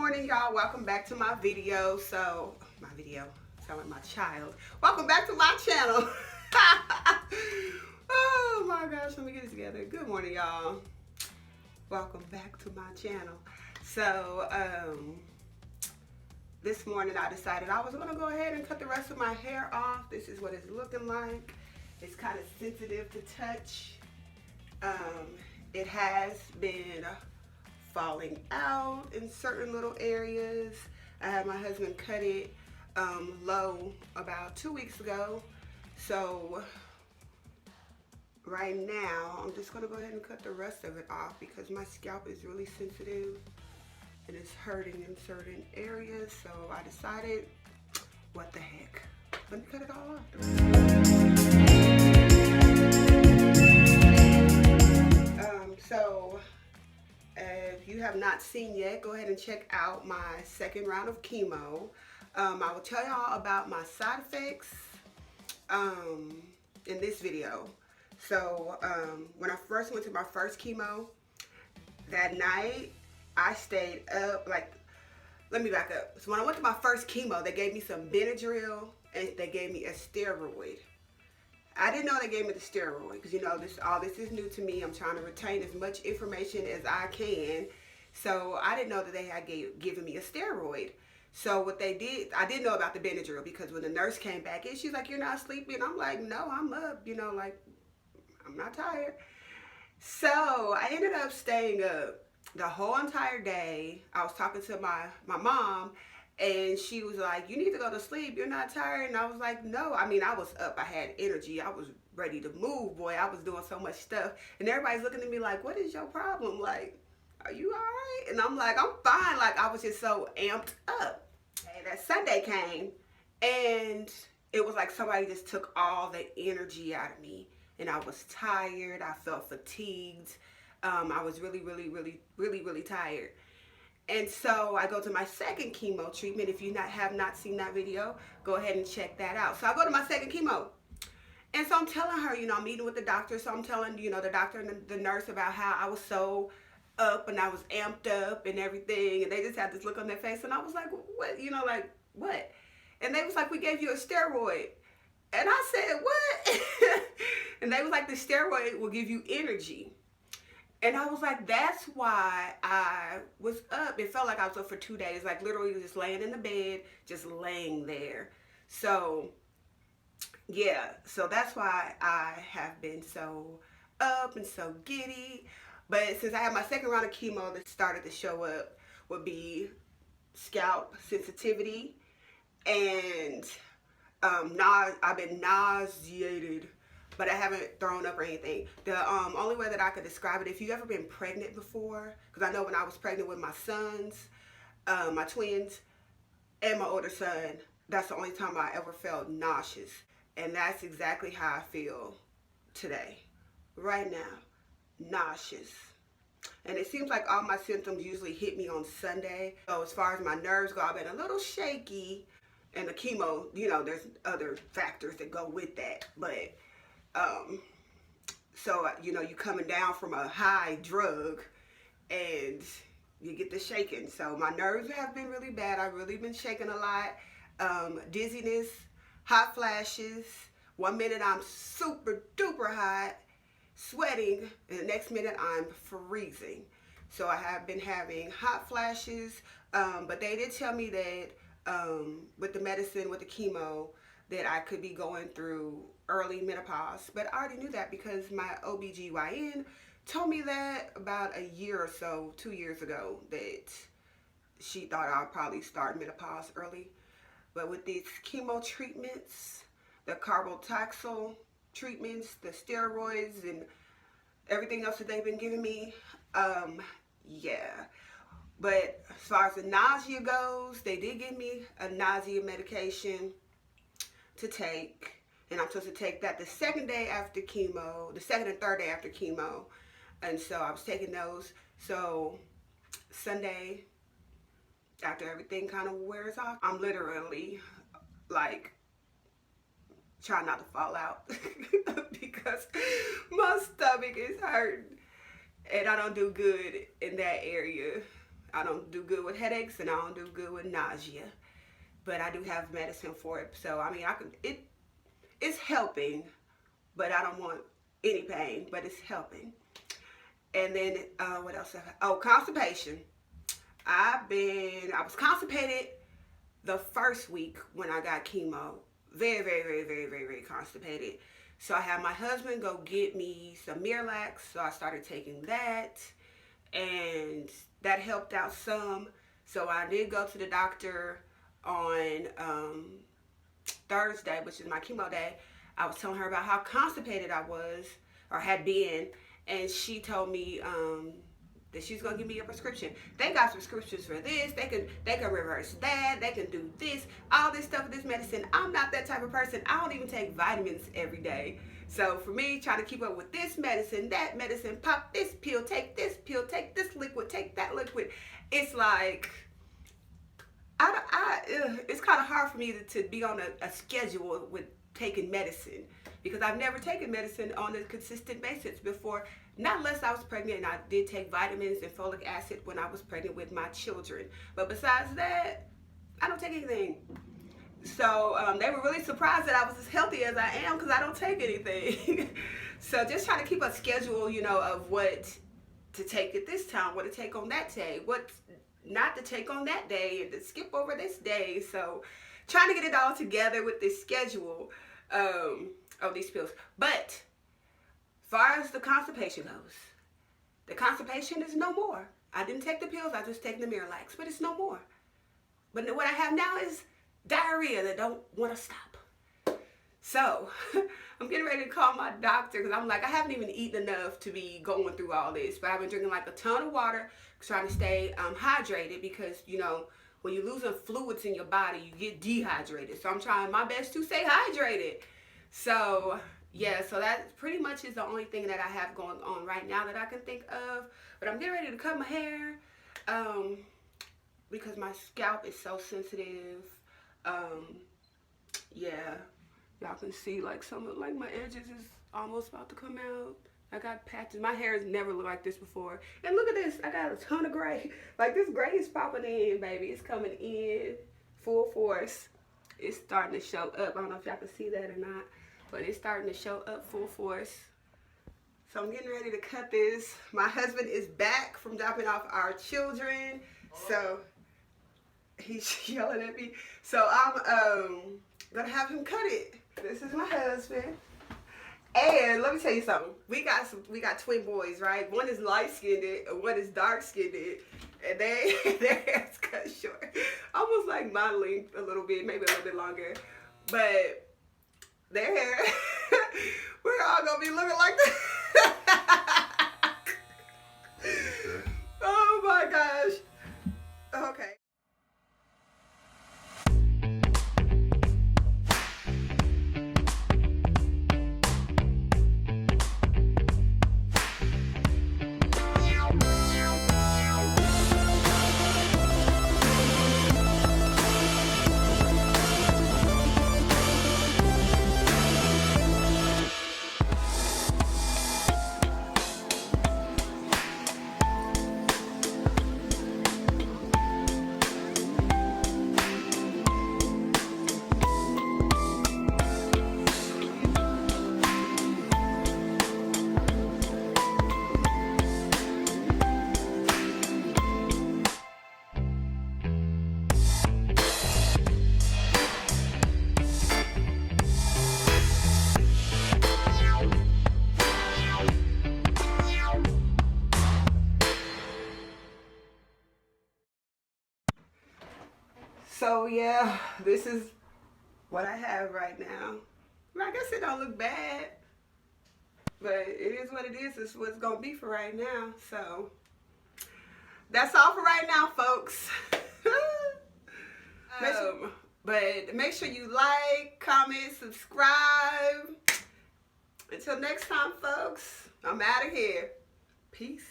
morning, y'all. Welcome back to my video. Sound like my child. Welcome back to my channel. Oh my gosh, let me get it together. Good morning, y'all. Welcome back to my channel. So, this morning I decided I was gonna go ahead and cut the rest of my hair off. This is what it's looking like. It's kind of sensitive to touch. It has been falling out in certain little areas. I had my husband cut it low about 2 weeks ago. So right now I'm just gonna go ahead and cut the rest of it off because my scalp is really sensitive and it's hurting in certain areas. So I decided, what the heck, let me cut it all off. So if you have not seen yet, go ahead and check out my second round of chemo. I will tell y'all about my side effects in this video. So when I first went to my first chemo, that night I stayed up, let me back up. So when I went to my first chemo, they gave me some Benadryl and they gave me a steroid. I didn't know they gave me the steroid because, you know, all this is new to me. I'm trying to retain as much information as I can. So I didn't know that they had given me a steroid. So what they did, I didn't know about the Benadryl because when the nurse came back in, she's like, "You're not sleepy?" And I'm like, "No, I'm up, you know, like, I'm not tired." So I ended up staying up the whole entire day. I was talking to my mom, and she was like, "You need to go to sleep. You're not tired." And I was like, "No." I mean, I was up. I had energy. I was ready to move, boy. I was doing so much stuff. And everybody's looking at me like, "What is your problem? Like, are you all right?" And I'm like, "I'm fine." Like, I was just so amped up. And that Sunday came, and it was like somebody just took all the energy out of me. And I was tired. I felt fatigued. I was really tired. And so I go to my second chemo treatment. If you have not seen that video, go ahead and check that out. So I go to my second chemo. And so I'm telling her, you know, I'm meeting with the doctor. So I'm telling, you know, the doctor and the nurse about how I was so up and I was amped up and everything. And they just had this look on their face. And I was like, "What?" You know, like, "What?" And they was like, "We gave you a steroid." And I said, "What?" And they was like, "The steroid will give you energy." And I was like, that's why I was up. It felt like I was up for 2 days, like literally just laying in the bed, just laying there. So, yeah, so that's why I have been so up and so giddy. But since I had my second round of chemo that started to show up would be scalp sensitivity and I've been nauseated, but I haven't thrown up or anything. The only way that I could describe it, if you've ever been pregnant before, because I know when I was pregnant with my sons, my twins, and my older son, that's the only time I ever felt nauseous. And that's exactly how I feel today, right now, nauseous. And it seems like all my symptoms usually hit me on Sunday. So as far as my nerves go, I've been a little shaky. And the chemo, you know, there's other factors that go with that. But so, you know, you coming down from a high drug and you get the shaking. So my nerves have been really bad. I've really been shaking a lot. Dizziness, hot flashes. 1 minute I'm super duper hot, sweating, and the next minute I'm freezing. So I have been having hot flashes, but they did tell me that with the medicine, with the chemo, that I could be going through early menopause. But I already knew that because my OBGYN told me that about a year or so, 2 years ago, that she thought I'd probably start menopause early. But with these chemo treatments, the carbotaxol treatments, the steroids, and everything else that they've been giving me, yeah. But as far as the nausea goes, they did give me a nausea medication to take. And I'm supposed to take that the second day after chemo, the second and third day after chemo. And so I was taking those. So Sunday, after everything kind of wears off, I'm literally like trying not to fall out because my stomach is hurting. And I don't do good in that area. I don't do good with headaches, and I don't do good with nausea. But I do have medicine for it. So I mean, it's helping, but I don't want any pain, but it's helping. And then what else? Oh, constipation. I was constipated the first week when I got chemo. Very, very, very, very, very, very constipated. So I had my husband go get me some Miralax. So I started taking that, and that helped out some. So I did go to the doctor on Thursday, which is my chemo day. I was telling her about how constipated I was, or had been, and she told me that she's gonna give me a prescription. They got prescriptions for this. They can reverse that. They can do this, all this stuff with this medicine. I'm not that type of person. I don't even take vitamins every day. So for me, trying to keep up with this medicine, that medicine, pop this pill, take this liquid, take that liquid, it's like it's kind of hard for me to be on a schedule with taking medicine, because I've never taken medicine on a consistent basis before. Not unless I was pregnant, and I did take vitamins and folic acid when I was pregnant with my children. But besides that, I don't take anything. So they were really surprised that I was as healthy as I am, because I don't take anything. So just trying to keep a schedule, you know, of what to take at this time, what to take on that day, what not to take on that day, and to skip over this day. So trying to get it all together with this schedule of these pills. But as far as the constipation goes, the constipation is no more. I didn't take the pills, I just take the Miralax, but it's no more. But what I have now is diarrhea that don't want to stop. So I'm getting ready to call my doctor, because I'm like, I haven't even eaten enough to be going through all this. But I've been drinking like a ton of water, trying to stay hydrated, because, you know, when you're losing fluids in your body, you get dehydrated. So I'm trying my best to stay hydrated. So yeah, so that pretty much is the only thing that I have going on right now that I can think of. But I'm getting ready to cut my hair because my scalp is so sensitive. Yeah, y'all can see like some of like my edges is almost about to come out. I got patches. My hair has never looked like this before. And look at this. I got a ton of gray. Like, this gray is popping in, baby. It's coming in full force. It's starting to show up. I don't know if y'all can see that or not, but it's starting to show up full force. So I'm getting ready to cut this. My husband is back from dropping off our children. So he's yelling at me. So I'm gonna have him cut it. This is my husband. And let me tell you something. We got twin boys, right? One is light-skinned and one is dark-skinned. And their hair's cut short. Almost like my length a little bit, maybe a little bit longer. But their hair, we're all gonna be looking like that. Oh my gosh. Okay. So yeah, this is what I have right now. I guess it don't look bad, but it is what it is. It's what it's gonna be for right now. So that's all for right now, folks. But make sure you like, comment, subscribe. Until next time, folks, I'm out of here. Peace.